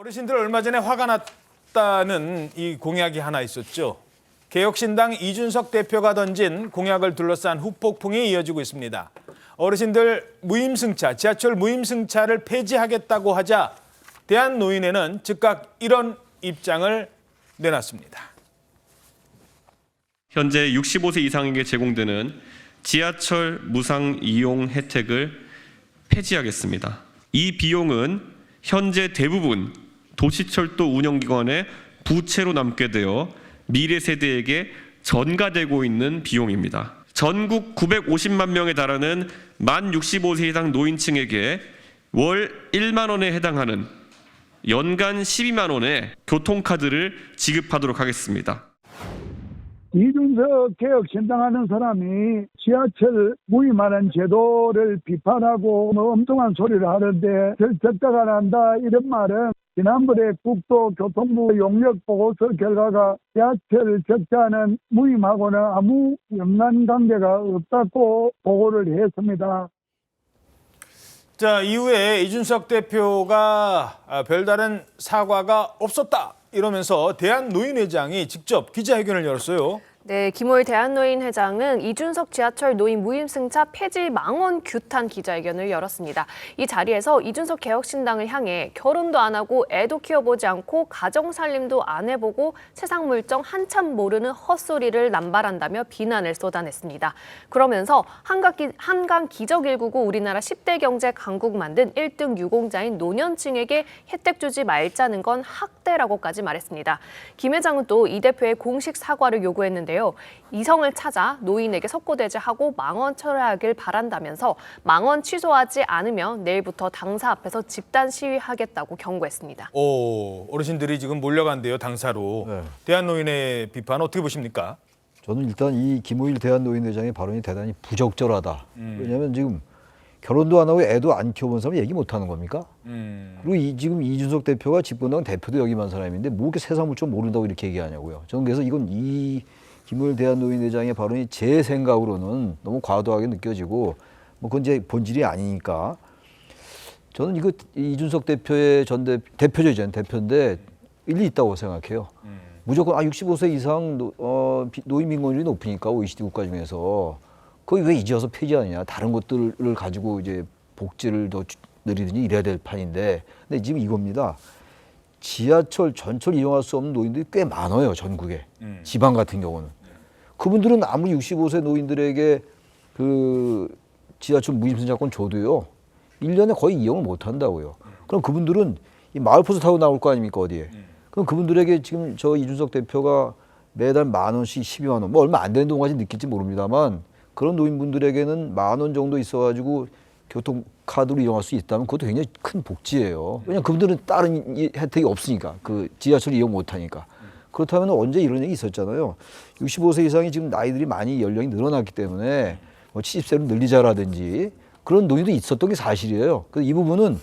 어르신들 얼마 전에 화가 났다는 이 공약이 하나 있었죠. 개혁신당 이준석 대표가 던진 공약을 둘러싼 후폭풍이 이어지고 있습니다. 어르신들 무임승차, 지하철 무임승차를 폐지하겠다고 하자 대한노인회는 즉각 이런 입장을 내놨습니다. 현재 65세 이상에게 제공되는 지하철 무상 이용 혜택을 폐지하겠습니다. 이 비용은 현재 대부분 도시철도 운영기관의 부채로 남게 되어 미래 세대에게 전가되고 있는 비용입니다. 전국 950만 명에 달하는 만 65세 이상 노인층에게 월 1만 원에 해당하는 연간 12만 원의 교통카드를 지급하도록 하겠습니다. 이준석 개혁신당하는 사람이 지하철 무임하는 제도를 비판하고 엉뚱한 소리를 하는데 별 적자가 난다 이런 말은 지난번에 국토교통부 용역보고서 결과가 지하철 적자는 무임하고는 아무 연관관계가 없다고 보고를 했습니다. 자, 이후에 이준석 대표가 별다른 사과가 없었다 이러면서 대한노인회장이 직접 기자회견을 열었어요. 네, 김호일 대한노인회장은 이준석 지하철 노인 무임승차 폐지 망언 규탄 기자회견을 열었습니다. 이 자리에서 이준석 개혁신당을 향해 결혼도 안 하고 애도 키워보지 않고 가정살림도 안 해보고 세상 물정 한참 모르는 헛소리를 남발한다며 비난을 쏟아냈습니다. 그러면서 한강 기적 199 우리나라 10대 경제 강국 만든 1등 유공자인 노년층에게 혜택 주지 말자는 건 학대라고까지 말했습니다. 김 회장은 또 이 대표의 공식 사과를 요구했는데 이성을 찾아 노인에게 석고대죄하고 망언 철회하길 바란다면서 망언 취소하지 않으면 내일부터 당사 앞에서 집단 시위하겠다고 경고했습니다. 어르신들이 지금 몰려간대요, 당사로. 네. 대한노인회 비판 어떻게 보십니까? 저는 일단 이 김호일 대한노인회장의 발언이 대단히 부적절하다. 왜냐하면 지금 결혼도 안 하고 애도 안 키워본 사람이 얘기 못하는 겁니까? 그리고 지금 이준석 대표가 집권당 대표도 역임한 사람인데 뭐 이렇게 세상 물정 모른다고 이렇게 얘기하냐고요. 저는 그래서 이건 김호일 대한노인회장의 발언이 제 생각으로는 너무 과도하게 느껴지고 뭐 그건 이제 본질이 아니니까 저는 이거 이준석 대표의 대표죠, 대표인데 일리 있다고 생각해요. 무조건 65세 이상 노인 빈곤율이 높으니까 OECD 국가 중에서 거기 왜 이제 와서 폐지하느냐. 다른 것들을 가지고 이제 복지를 더 늘리든지 이래야 될 판인데 근데 지금 이겁니다. 지하철 전철 이용할 수 없는 노인들이 꽤 많아요, 전국에. 지방 같은 경우는. 그분들은 아무리 65세 노인들에게 그 지하철 무임승차권 줘도요. 1년에 거의 이용을 못 한다고요. 그럼 그분들은 이 마을버스 타고 나올 거 아닙니까, 어디에. 그럼 그분들에게 지금 저 이준석 대표가 매달 10,000원씩 12만 원, 뭐 얼마 안 되는 돈까지 느낄지 모릅니다만 그런 노인분들에게는 10,000원 정도 있어가지고 교통카드로 이용할 수 있다면 그것도 굉장히 큰 복지예요. 왜냐하면 그분들은 다른 혜택이 없으니까. 그 지하철 이용 못 하니까. 그렇다면 언제 이런 얘기 있었잖아요. 65세 이상이 지금 나이들이 많이 연령이 늘어났기 때문에 뭐 70세로 늘리자라든지 그런 논의도 있었던 게 사실이에요. 그래서 이 부분은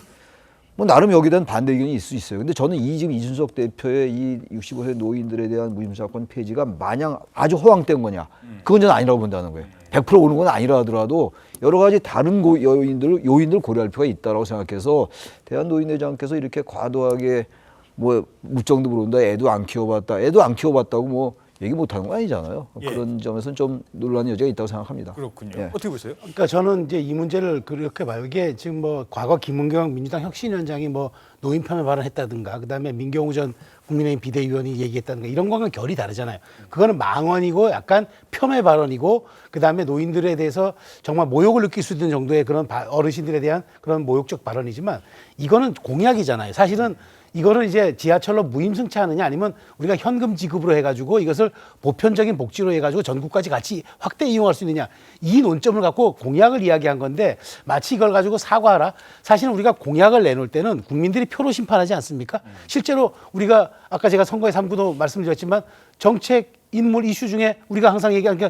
뭐 나름 여기에 대한 반대 의견이 있을 수 있어요. 근데 저는 지금 이준석 대표의 이 65세 노인들에 대한 무임승차권 폐지가 마냥 아주 허황된 거냐. 그건 저는 아니라고 본다는 거예요. 100% 오는 건 아니라 하더라도 여러 가지 다른 요인들 고려할 필요가 있다고 생각해서 대한노인회장께서 이렇게 과도하게 뭐 묻정도 모른다, 애도 안 키워봤다고 뭐 얘기 못하는 건 아니잖아요. 예. 그런 점에서는 좀 논란의 여지가 있다고 생각합니다. 그렇군요. 예. 어떻게 보세요? 그러니까 저는 이제 이 문제를 그렇게 봐요. 이게 지금 뭐 과거 김은경 민주당 혁신위원장이 뭐 노인 폄훼 발언했다든가 그다음에 민경우 전 국민의힘 비대위원이 얘기했다든가 이런 거는 결이 다르잖아요. 그거는 망언이고 약간 폄훼 발언이고 그다음에 노인들에 대해서 정말 모욕을 느낄 수 있는 정도의 그런 어르신들에 대한 그런 모욕적 발언이지만 이거는 공약이잖아요. 사실은 이거를 이제 지하철로 무임승차하느냐 아니면 우리가 현금 지급으로 해가지고 이것을 보편적인 복지로 해가지고 전국까지 같이 확대 이용할 수 있느냐 이 논점을 갖고 공약을 이야기한 건데 마치 이걸 가지고 사과하라. 사실은 우리가 공약을 내놓을 때는 국민들이 표로 심판하지 않습니까? 실제로 우리가 아까 제가 선거의 3구도 말씀드렸지만 정책 인물 이슈 중에 우리가 항상 얘기하는 게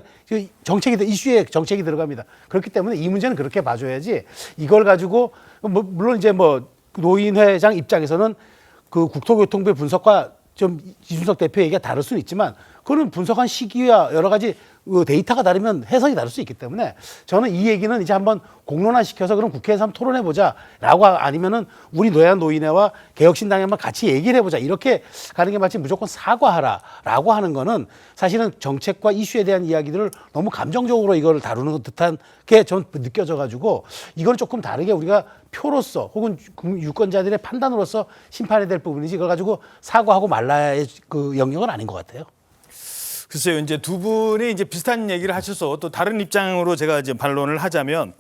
이슈에 정책이 들어갑니다. 그렇기 때문에 이 문제는 그렇게 봐줘야지 이걸 가지고 물론 이제 뭐 노인회장 입장에서는 그 국토교통부의 분석과 좀 이준석 대표 얘기가 다를 수는 있지만 그거는 분석한 시기와 여러 가지 데이터가 다르면 해석이 다를 수 있기 때문에 저는 이 얘기는 이제 한번 공론화시켜서 그럼 국회에서 한번 토론해보자라고 아니면은 우리 노인회와 개혁신당에 한번 같이 얘기를 해보자 이렇게 가는 게 맞지 무조건 사과하라라고 하는 거는 사실은 정책과 이슈에 대한 이야기들을 너무 감정적으로 이걸 다루는 듯한 게 전 느껴져가지고 이건 조금 다르게 우리가 표로서 혹은 유권자들의 판단으로서 심판해야 될 부분이지 그걸 가지고 사과하고 말라의 그 영역은 아닌 것 같아요. 글쎄요, 이제 두 분이 이제 비슷한 얘기를 하셔서 또 다른 입장으로 제가 이제 반론을 하자면,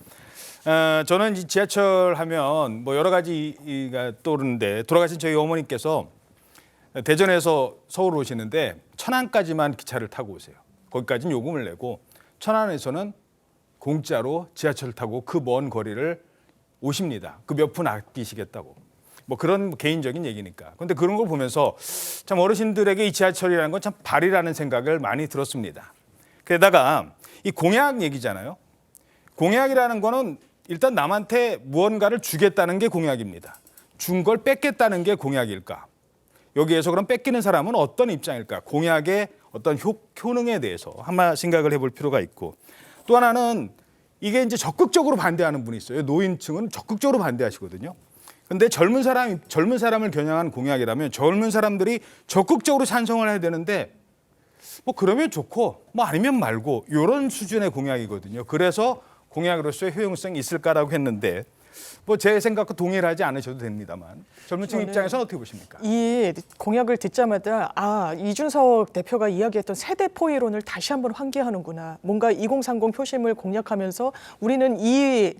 저는 이 지하철 하면 뭐 여러 가지가 떠오르는데 돌아가신 저희 어머니께서 대전에서 서울 오시는데 천안까지만 기차를 타고 오세요. 거기까지는 요금을 내고 천안에서는 공짜로 지하철을 타고 그 먼 거리를 오십니다. 그 몇 푼 아끼시겠다고. 뭐 그런 개인적인 얘기니까. 근데 그런 걸 보면서 참 어르신들에게 이 지하철이라는 건 참 발이라는 생각을 많이 들었습니다. 게다가 이 공약 얘기잖아요. 공약이라는 거는 일단 남한테 무언가를 주겠다는 게 공약입니다. 준 걸 뺏겠다는 게 공약일까? 여기에서 그럼 뺏기는 사람은 어떤 입장일까? 공약의 어떤 효능에 대해서 한번 생각을 해볼 필요가 있고, 또 하나는 이게 이제 적극적으로 반대하는 분이 있어요. 노인층은 적극적으로 반대하시거든요. 근데 젊은 사람을 겨냥한 공약이라면 젊은 사람들이 적극적으로 찬성을 해야 되는데 뭐 그러면 좋고 뭐 아니면 말고 이런 수준의 공약이거든요. 그래서 공약으로서의 효용성이 있을까라고 했는데 뭐 제 생각과 동의를 하지 않으셔도 됩니다만 젊은 층 입장에서는 어떻게 보십니까? 이 공약을 듣자마자 이준석 대표가 이야기했던 세대 포이론을 다시 한번 환기하는구나. 뭔가 2030 표심을 공략하면서 우리는 이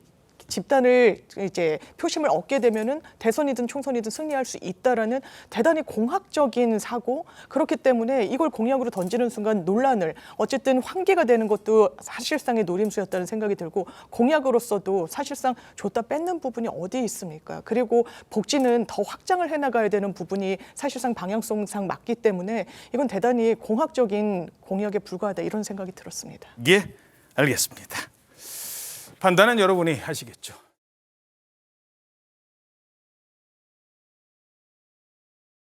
집단을 이제 표심을 얻게 되면은 대선이든 총선이든 승리할 수 있다라는 대단히 공학적인 사고. 그렇기 때문에 이걸 공약으로 던지는 순간 논란을 어쨌든 환기가 되는 것도 사실상의 노림수였다는 생각이 들고, 공약으로서도 사실상 줬다 뺏는 부분이 어디 있습니까? 그리고 복지는 더 확장을 해나가야 되는 부분이 사실상 방향성상 맞기 때문에 이건 대단히 공학적인 공약에 불과하다 이런 생각이 들었습니다. 예, 알겠습니다. 판단은 여러분이 하시겠죠.